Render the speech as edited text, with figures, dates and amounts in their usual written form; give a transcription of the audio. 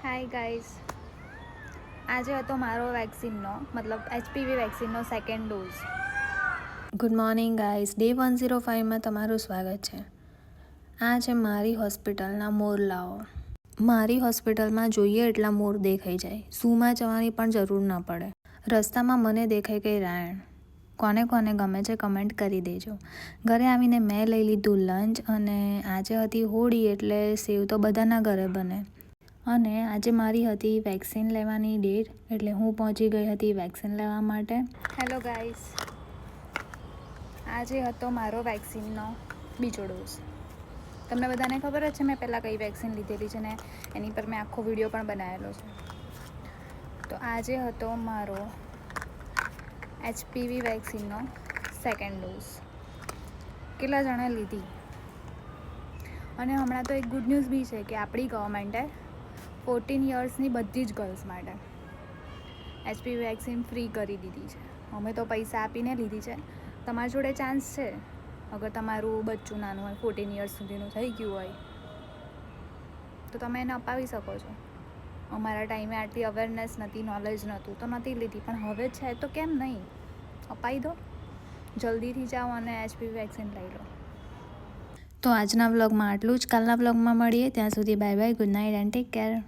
Hi guys, આજે હતો મારો વેક્સિનનો મતલબ HPV વેક્સિનનો second dose. Good morning guys, day 105માં તમારું સ્વાગત છે. આ છે મારી હોસ્પિટલના મોરલાઓ. મારી હોસ્પિટલમાં જોઈએ એટલા મોર દેખાઈ જાય, ઝૂમાં જવાની પણ જરૂર ન પડે. રસ્તામાં મને દેખાઈ ગઈ રાયણ. કોને કોને ગમે છે કમેન્ટ કરી દેજો. ઘરે આવીને મેં લઈ લીધું લંચ અને આજે હતી હોળી એટલે સેવ તો બધાના ઘરે બને. અને આજે મારી હતી વેક્સિન લેવાની ડેટ એટલે હું પહોંચી ગઈ હતી વેક્સિન લેવા માટે. હેલો ગાઈઝ, આજે હતો મારો વેક્સિનનો બીજો ડોઝ. તમને બધાને ખબર જ છે મેં પહેલાં કઈ વેક્સિન લીધેલી છે ને એની પર મેં આખો વિડીયો પણ બનાવેલો છે. તો આજે હતો મારો HPV વેક્સિનનો સેકન્ડ ડોઝ. કેટલા જણે લીધી? અને હમણાં તો એક ગુડ ન્યૂઝ બી છે કે આપણી ગવર્મેન્ટે 14 યર્સની બધી જ ગર્લ્સ માટે HPV વેક્સિન ફ્રી કરી દીધી છે. અમે તો પૈસા આપીને લીધી છે. તમારી જોડે ચાન્સ છે, અગર તમારું બચ્ચું નાનું હોય 14 યર્સ સુધીનું થઈ ગયું હોય તો તમે એને અપાવી શકો છો. અમારા ટાઈમે આટલી અવેરનેસ નથી, નોલેજ નહોતું તો નથી લીધી, પણ હવે છે તો કેમ નહીં, અપાવી દો. જલ્દીથી જાઓ અને HPV વેક્સિન લઈ લો. તો આજના વ્લોગમાં આટલું જ. કાલના વ્લોગમાં મળીએ, ત્યાં સુધી bye bye, good night and take care.